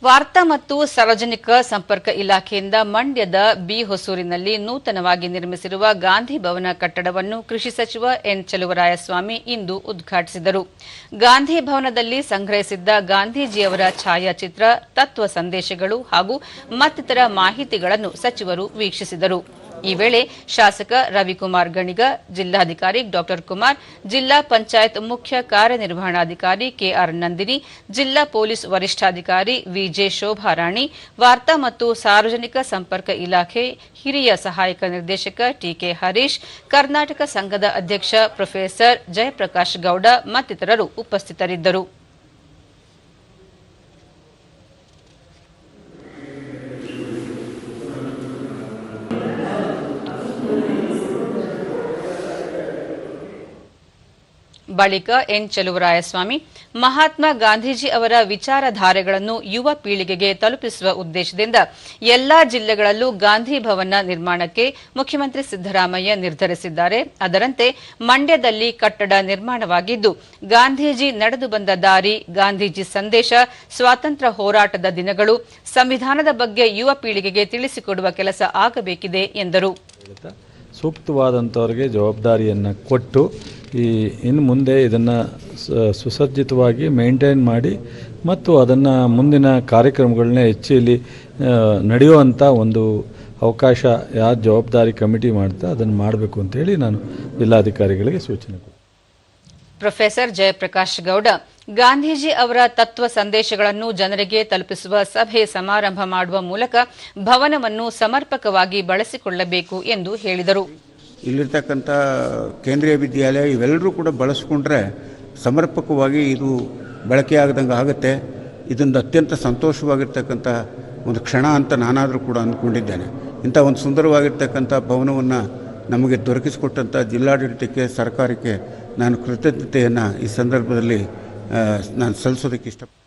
ವಾರ್ತಾ ಮತ್ತು ಸಾರ್ವಜನಿಕ ಸಂಪರ್ಕ ಇಲಾಖೆಯಿಂದ ಮಂಡ್ಯದ ಬಿ ಹೊಸೂರಿನಲ್ಲಿ ನೂತನವಾಗಿ ನಿರ್ಮಿಸಿರುವ ಗಾಂಧಿ ಭವನ ಕಟ್ಟಡವನ್ನು ಕೃಷಿ ಸಚಿವ ಎನ್ ಚಲುವರಾಯಸ್ವಾಮಿ ಇಂದು ಉದ್ಘಾಟಿಸಿದರು. ಗಾಂಧಿ ಭವನದಲ್ಲಿ ಸಂಗ್ರಹಿಸಿದ್ದ ಗಾಂಧೀಜಿಯವರ ಛಾಯಾಚಿತ್ರ, ತತ್ವ ಸಂದೇಶಗಳು ಹಾಗೂ ಮತ್ತಿತರ ಮಾಹಿತಿಗಳನ್ನು ಸಚಿವರು ವೀಕ್ಷಿಸಿದರು. ಈ ವೇಳೆ ಶಾಸಕ ರವಿಕುಮಾರ್ ಗಣಿಗ, ಜಿಲ್ಲಾಧಿಕಾರಿ ಡಾ ಕುಮಾರ್, ಜಿಲ್ಲಾ ಪಂಚಾಯತ್ ಮುಖ್ಯ ಕಾರ್ಯನಿರ್ವಹಣಾಧಿಕಾರಿ ಕೆಆರ್ ನಂದಿನಿ, ಜಿಲ್ಲಾ ಪೊಲೀಸ್ ವರಿಷ್ಠಾಧಿಕಾರಿ ವಿಜೆ ಶೋಭಾರಾಣಿ, ವಾರ್ತಾ ಮತ್ತು ಸಾರ್ವಜನಿಕ ಸಂಪರ್ಕ ಇಲಾಖೆ ಹಿರಿಯ ಸಹಾಯಕ ನಿರ್ದೇಶಕ ಟಿಕೆ ಹರೀಶ್, ಕರ್ನಾಟಕ ಸಂಘದ ಅಧ್ಯಕ್ಷ ಪ್ರೊಫೆಸರ್ ಜಯಪ್ರಕಾಶ್ ಗೌಡ ಮತ್ತಿತರರು ಉಪಸ್ಥಿತರಿದ್ದರು. ಬಳಿಕ ಎನ್ ಚಲುವರಾಯಸ್ವಾಮಿ ಮಹಾತ್ಮ ಗಾಂಧೀಜಿ ಅವರ ವಿಚಾರಧಾರೆಗಳನ್ನು ಯುವ ಪೀಳಿಗೆಗೆ ತಲುಪಿಸುವ ಉದ್ದೇಶದಿಂದ ಎಲ್ಲಾ ಜಿಲ್ಲೆಗಳಲ್ಲೂ ಗಾಂಧಿ ಭವನ ನಿರ್ಮಾಣಕ್ಕೆ ಮುಖ್ಯಮಂತ್ರಿ ಸಿದ್ದರಾಮಯ್ಯ ನಿರ್ಧರಿಸಿದ್ದಾರೆ. ಅದರಂತೆ ಮಂಡ್ಯದಲ್ಲಿ ಕಟ್ಟಡ ನಿರ್ಮಾಣವಾಗಿದ್ದು, ಗಾಂಧೀಜಿ ನಡೆದು ಬಂದ ದಾರಿ, ಗಾಂಧೀಜಿ ಸಂದೇಶ, ಸ್ವಾತಂತ್ರ್ಯ ಹೋರಾಟದ ದಿನಗಳು, ಸಂವಿಧಾನದ ಬಗ್ಗೆ ಯುವ ಪೀಳಿಗೆಗೆ ತಿಳಿಸಿಕೊಡುವ ಕೆಲಸ ಆಗಬೇಕಿದೆ ಎಂದರು. ಸೂಕ್ತವಾದಂಥವರಿಗೆ ಜವಾಬ್ದಾರಿಯನ್ನು ಕೊಟ್ಟು ಇನ್ನು ಮುಂದೆ ಇದನ್ನು ಸುಸಜ್ಜಿತವಾಗಿ ಮೇಂಟೈನ್ ಮಾಡಿ ಮತ್ತು ಅದನ್ನು ಮುಂದಿನ ಕಾರ್ಯಕ್ರಮಗಳನ್ನೇ ಹೆಚ್ಚಿಲಿ ನಡೆಯುವಂಥ ಒಂದು ಅವಕಾಶ ಯಾರು ಜವಾಬ್ದಾರಿ ಕಮಿಟಿ ಮಾಡ್ತಾ ಅದನ್ನು ಮಾಡಬೇಕು ಅಂತೇಳಿ ನಾನು ಜಿಲ್ಲಾಧಿಕಾರಿಗಳಿಗೆ ಸೂಚನೆ ಕೊಡ್ತೀನಿ. ಪ್ರೊಫೆಸರ್ ಜಯಪ್ರಕಾಶ್ ಗೌಡ ಗಾಂಧೀಜಿ ಅವರ ತತ್ವ ಸಂದೇಶಗಳನ್ನು ಜನರಿಗೆ ತಲುಪಿಸುವ ಸಭೆ ಸಮಾರಂಭ ಮಾಡುವ ಮೂಲಕ ಭವನವನ್ನು ಸಮರ್ಪಕವಾಗಿ ಬಳಸಿಕೊಳ್ಳಬೇಕು ಎಂದು ಹೇಳಿದರು. ಇಲ್ಲಿರ್ತಕ್ಕಂಥ ಕೇಂದ್ರೀಯ ವಿದ್ಯಾಲಯ ಇವೆಲ್ಲರೂ ಕೂಡ ಬಳಸ್ಕೊಂಡ್ರೆ ಸಮರ್ಪಕವಾಗಿ ಇದು ಬಳಕೆಯಾಗದಂಗೆ ಆಗುತ್ತೆ. ಇದೊಂದು ಅತ್ಯಂತ ಸಂತೋಷವಾಗಿರ್ತಕ್ಕಂಥ ಒಂದು ಕ್ಷಣ ಅಂತ ನಾನಾದರೂ ಕೂಡ ಅಂದ್ಕೊಂಡಿದ್ದೇನೆ. ಇಂಥ ಒಂದು ಸುಂದರವಾಗಿರ್ತಕ್ಕಂಥ ಭವನವನ್ನು ನಮಗೆ ದೊರಕಿಸಿಕೊಟ್ಟಂಥ ಜಿಲ್ಲಾಡಳಿತಕ್ಕೆ, ಸರ್ಕಾರಕ್ಕೆ ನಾನು ಕೃತಜ್ಞತೆಯನ್ನು ಈ ಸಂದರ್ಭದಲ್ಲಿ ನಾನು ಸಲ್ಲಿಸೋದಕ್ಕೆ ಇಷ್ಟಪಡ್ತೀನಿ.